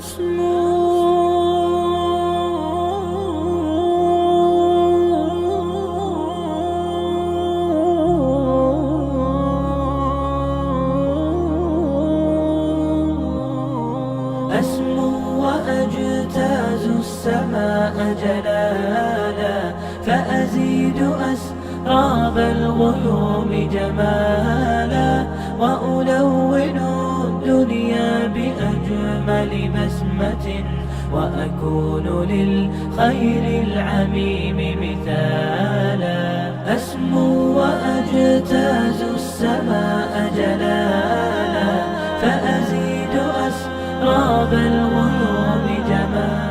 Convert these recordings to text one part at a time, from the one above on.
أسمو وأجتاز السماء جلالا، فأزيد أسراب الغيوم جمالا، وألون الدنيا بأجمل بسمة، وأكون للخير العميم مثالا. أسمو وأجتاز السماء جلالا، فأزيد أسراب الغيوم جمالا.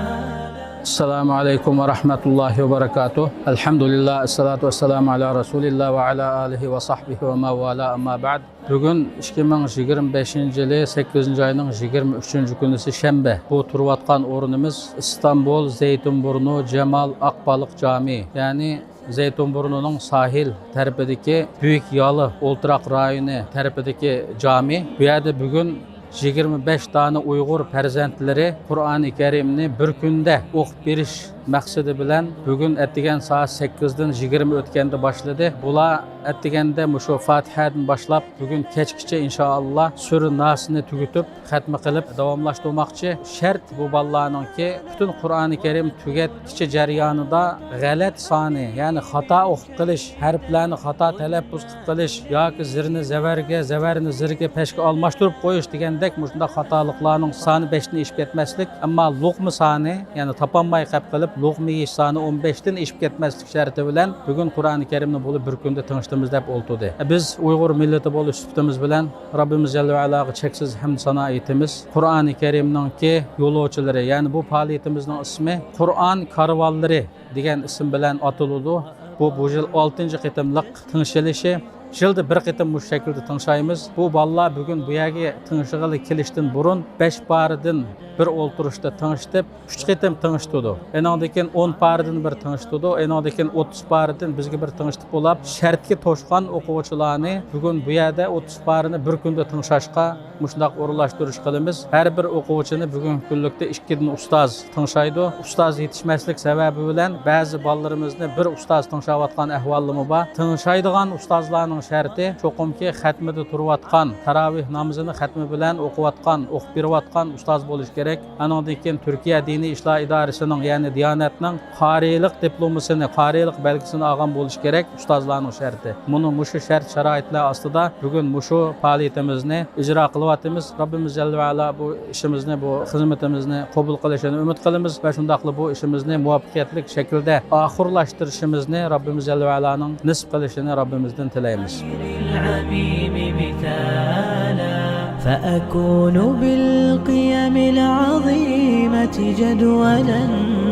السلام عليكم ورحمة الله وبركاته. الحمد لله، الصلاة والسلام على رسول الله وعلى آله وصحبه وما والاه. أما بعد. Bugün 2025 yılı 8. ayının 23. günüsü şembe. Bu turvatkan orunumuz İstanbul Zeytinburnu Cemal Akbalık Camii. Yani Zeytinburnu'nun sahil tarafındaki Büyük Yalı Olturak rayonu tarafındaki cami. Bu yerde bugün 25 tane Uygur perzentleri Kur'an-ı Kerim'ni bir günde okup beriş maqsadi bilan bugün ettigen saat 8'den 20 ötkende başladı. Bula ettigende mushu Fatihadan başlap bugün kechgacha inşallah Sure Nas'ni tugutib xatmi qilib davomlashtirmoqchi. Shart bu bolalarninki bütün Kur'an-ı Kerim tugatkicha jarayonida g'alat soni, ya'ni xato o'qib qilish, harflarni xato talaffuz qilish yoki zirni zavarga, zavarni zirga peshga almashtirib qo'yish degandek mushunda xatoliklarning soni 5 ni ishib ketmaslik, ammo luqma soni, ya'ni topolmay qolib qilib luqma yeyish soni 15 dan ishib ketmaslik sharti bilan bugun Qur'oni Karimni bo'lib bir kunda tinchitimiz deb o'ltirdi. Biz Uyg'ur millati bo'lish sifatimiz bilan Robbimiz Jalla va Alaga cheksiz hamd sano aytamiz. Qur'oni Karimningki yo'lovchilari, ya'ni bu faoliyatimizning ismi Qur'on karvonlari degan ism bilan atiladi. Bu yil 6-cı qitimliq tinchilishi. Yılda bir qitim bu şekilde tinchaymiz. Bu bolalar bugün bu yerga tinchig'ili kelishdan burun 5 paridan bir o'ltirishda tinchitib 3 qitim tinchitdi. Enondekin 10 paridan bir tinchitdi. Enondekin 30 paridan bizga bir tinchitib bo'lib, shartga to'shgan o'quvchilarni bugün bu yerda 30 parini bir kunda tinchashga mushundaq o'rinlashtirish qilamiz. Har bir o'quvchini bugun kunlikda 2 dan ustoz tinchaydi. Ustoz yetishmaslik sababi bilan ba'zi bolalarimizni bir ustoz tinchayotgan ahvolimiz bor. Tinchaydigan ustozlarning sharti cho'qimki xatmida turayotgan, tarovih namozini xatmi bilan o'qiyotgan, o'qib berayotgan ustoz bo'lish kerak. Anondan keyin Turkiya diniy ishlar idorasining, ya'ni Diyonatning qorilik diplomasini, qorilik belgisini olgan bo'lish kerak ustozlarning sharti. Buni mushu shart sharoitlar ostida bugun mushu faoliyatimizni ijro qilyapmiz. Robbimiz Jalla va Ala bu ishimizni, bu xizmatimizni qabul qilishini umid qilamiz va shundaqli bu ishimizni muvaffaqiyatli shaklda oxirlashtirishimizni Robbimiz Jalla va Alaning nisb qilishini Robbimizdan tilaymiz. العميم مثالا، فأكون بالقيم العظيمة جدولا،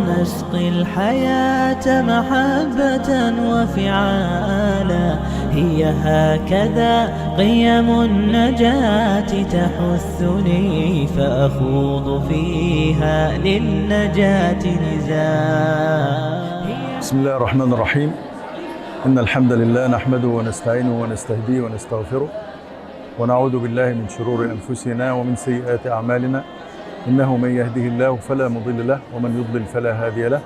نسقي الحياة محبة وفعالا. هي هكذا قيم النجاة تحثني، فأخوض فيها للنجاة نزالا. بسم الله الرحمن الرحيم. إن الحمد لله نحمده ونستعينه ونستهديه ونستغفره، ونعوذ بالله من شرور أنفسنا ومن سيئات أعمالنا. إنه من يهده الله فلا مضل له، ومن يضلل فلا هادي له.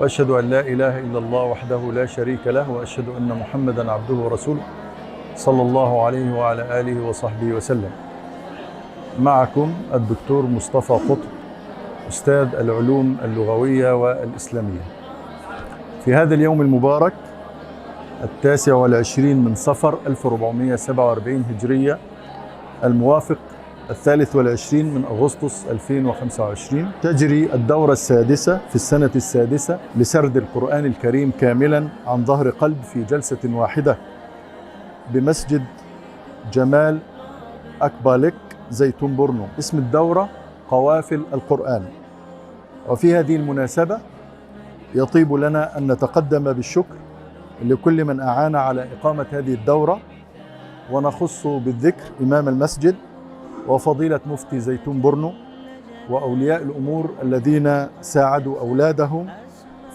وأشهد أن لا إله إلا الله وحده لا شريك له، وأشهد أن محمدا عبده ورسوله صلى الله عليه وعلى آله وصحبه وسلم. معكم الدكتور مصطفى قطب، أستاذ العلوم اللغوية والإسلامية. في هذا اليوم المبارك 29 من صفر 1447 هجرية، الموافق 23 من أغسطس 2025، تجري الدورة السادسة في السنة السادسة لسرد القرآن الكريم كاملا عن ظهر قلب في جلسة واحدة بمسجد جمال أكبالك زيتونبورنو. اسم الدورة قوافل القرآن. وفي هذه المناسبة يطيب لنا أن نتقدم بالشكر لكل من أعان على إقامة هذه الدورة، ونخص بالذكر إمام المسجد وفضيلة مفتي زيتونبورنو وأولياء الأمور الذين ساعدوا أولادهم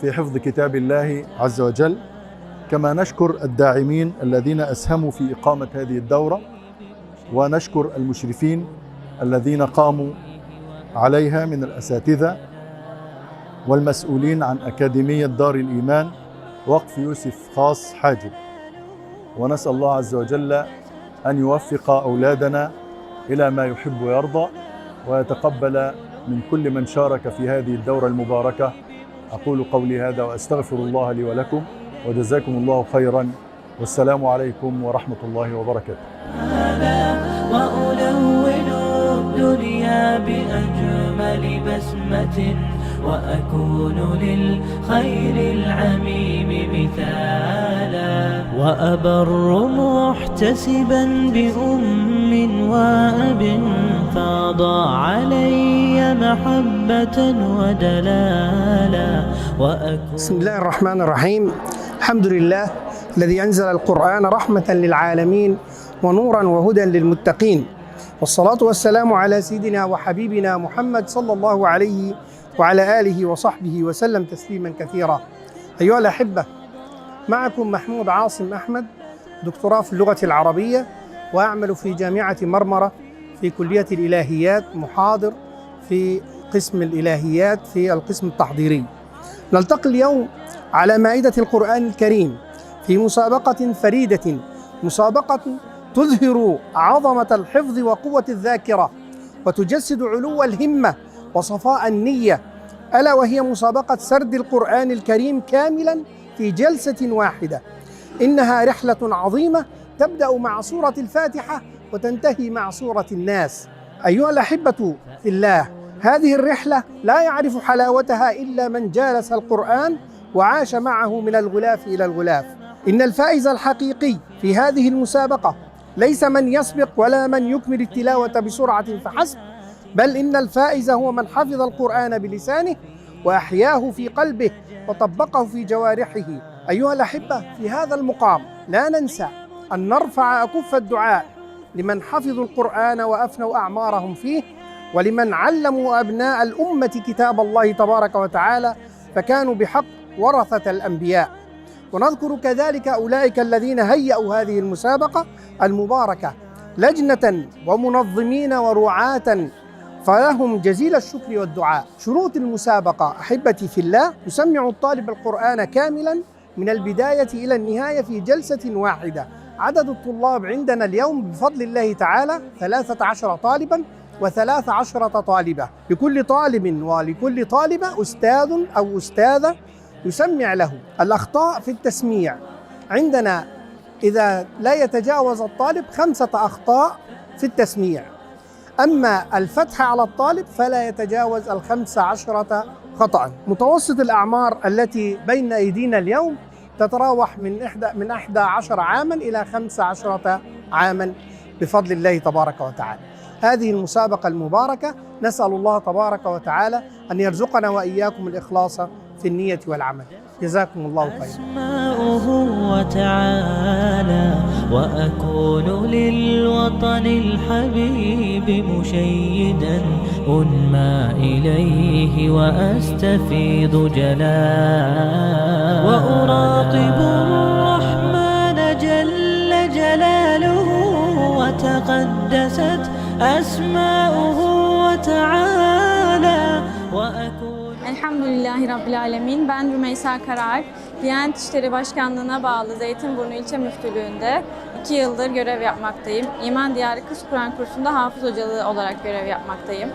في حفظ كتاب الله عز وجل. كما نشكر الداعمين الذين أسهموا في إقامة هذه الدورة، ونشكر المشرفين الذين قاموا عليها من الأساتذة والمسؤولين عن أكاديمية دار الإيمان وقف يوسف خاص حاجب. ونسأل الله عز وجل أن يوفق أولادنا إلى ما يحب ويرضى، ويتقبل من كل من شارك في هذه الدورة المباركة. أقول قولي هذا وأستغفر الله لي ولكم، وجزاكم الله خيرا، والسلام عليكم ورحمة الله وبركاته. وألون الدنيا بأجمل بسمة، وأكون للخير العميم مثالا، وأبر محتسبا بأم وأب، فاض علي محبة ودلالا. بسم الله الرحمن الرحيم. الحمد لله الذي أنزل القرآن رحمة للعالمين ونورا وهدى للمتقين، والصلاة والسلام على سيدنا وحبيبنا محمد صلى الله عليه وعلى آله وصحبه وسلم تسليما كثيرا. أيها الأحبة، معكم محمود عاصم أحمد، دكتوراه في اللغة العربية، وأعمل في جامعة مرمرة في كلية الإلهيات، محاضر في قسم الإلهيات في القسم التحضيري. نلتقي اليوم على مائدة القرآن الكريم في مسابقة فريدة، مسابقة تظهر عظمة الحفظ وقوة الذاكرة، وتجسد علو الهمة وصفاء النية، ألا وهي مسابقة سرد القرآن الكريم كاملا في جلسة واحدة. إنها رحلة عظيمة تبدأ مع سورة الفاتحة وتنتهي مع سورة الناس. أيها الأحبة في الله، هذه الرحلة لا يعرف حلاوتها إلا من جالس القرآن وعاش معه من الغلاف إلى الغلاف. إن الفائز الحقيقي في هذه المسابقة ليس من يسبق ولا من يكمل التلاوة بسرعة فحسب، بل إن الفائز هو من حفظ القرآن بلسانه وأحياه في قلبه وطبقه في جوارحه. أيها الأحبة، في هذا المقام لا ننسى أن نرفع أكف الدعاء لمن حفظوا القرآن وأفنوا أعمارهم فيه، ولمن علموا أبناء الأمة كتاب الله تبارك وتعالى، فكانوا بحق ورثة الأنبياء. ونذكر كذلك أولئك الذين هيئوا هذه المسابقة المباركة، لجنة ومنظمين ورعاة، فلهم جزيل الشكر والدعاء. شروط المسابقة أحبتي في الله: يسمع الطالب القرآن كاملا من البداية إلى النهاية في جلسة واحدة. عدد الطلاب عندنا اليوم بفضل الله تعالى 13 طالبا و13 طالبة، لكل طالب ولكل طالبة أستاذ أو أستاذة يسمع له. الأخطاء في التسميع عندنا إذا لا يتجاوز الطالب 5 أخطاء في التسميع، أما الفتح على الطالب فلا يتجاوز 15 خطأ. متوسط الأعمار التي بين أيدينا اليوم تتراوح من 11 عاما إلى 15 عاما بفضل الله تبارك وتعالى. هذه المسابقة المباركة نسأل الله تبارك وتعالى أن يرزقنا وإياكم الإخلاص في النية والعمل. جزاكم الله خيرا. أسماؤه وتعالى، وأكون للوطن الحبيب مشيدا أنمى إليه وأستفيض جلالا، وأراقب الرحمن جل جلاله وتقدست أسماؤه وتعالى، وأكون. Elhamdülillahi Rabbil Alemin. Ben Rümeysa Karaalp. Diyanet İşleri Başkanlığı'na bağlı Zeytinburnu İlçe Müftülüğü'nde 2 yıldır görev yapmaktayım. İman Diyarı Kız Kur'an kursunda hafız hocalığı olarak görev yapmaktayım.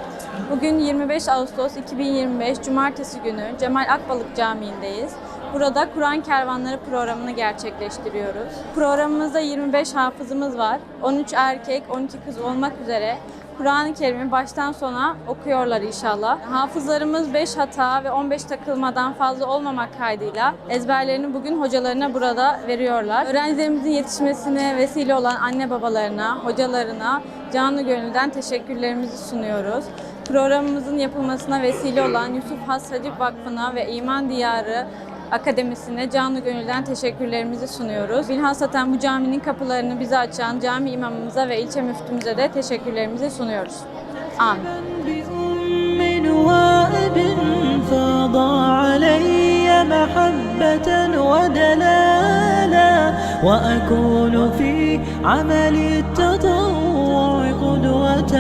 Bugün 25 Ağustos 2025 Cumartesi günü Cemal Akbalık Camii'ndeyiz. Burada Kur'an Kervanları programını gerçekleştiriyoruz. Programımızda 25 hafızımız var. 13 erkek, 12 kız olmak üzere Kur'an-ı Kerim'i baştan sona okuyorlar inşallah. Hafızlarımız 5 hata ve 15 takılmadan fazla olmamak kaydıyla ezberlerini bugün hocalarına burada veriyorlar. Öğrencilerimizin yetişmesine vesile olan anne babalarına, hocalarına canı gönülden teşekkürlerimizi sunuyoruz. Programımızın yapılmasına vesile olan Yusuf Has Hacip Vakfı'na ve İman Diyarı Akademisi'ne canı gönülden teşekkürlerimizi sunuyoruz. Bilhassaten bu caminin kapılarını bize açan cami imamımıza ve ilçe müftümüze de teşekkürlerimizi sunuyoruz. Amin. وأكون في عمل التطوع قدوة،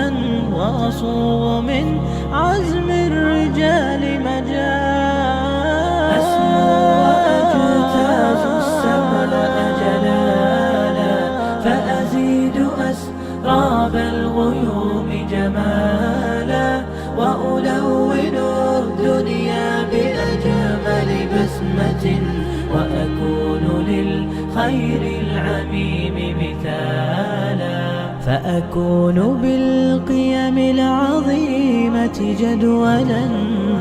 وأصوم من عزم الرجال مجال أسمو وأجتاز السمل أجلالا فأزيد أسراب الغيوم جمالا وألون الدنيا بأجمل بسمة وأكون للخير العميم مثالا فأكون بالقيم العظيمة جدولا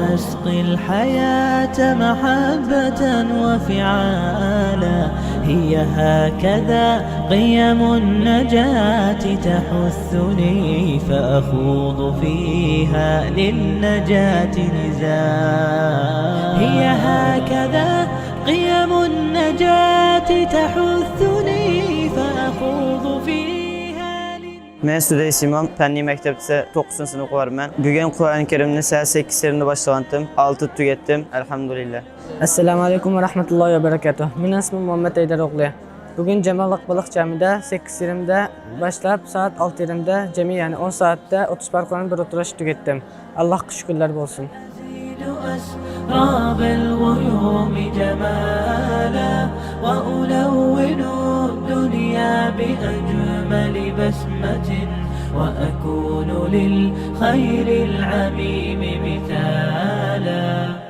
نسقي الحياة محبة وفعالا هي هكذا قيم النجاة تحثني فأخوض فيها للنجاة نزالا هي هكذا قيم النجاة تحثني فأخوض فيها Men Südeys İmam, Fənni Məktəbçisi 9-cu sınıf oxuyarım. Bugün Qur'an-ı Kerim'ni səhər 8 serində başlandım. 6 tükettim. Elhamdülillah. Assalamu alaikum ve rahmatullahi ve berekatuh. Benim ismim Muhammed Eydaroğlu. Bugün Cemal Akbalık Cami'de 8 serimde başlayıp saat 6:20'de cemi yani 10 saatte 30 parkurun bir oturuş tükettim. Allah şükürler olsun. أسراب الغيوم جمالا وألون الدنيا بأجمل بسمة وأكون للخير العميم مثالا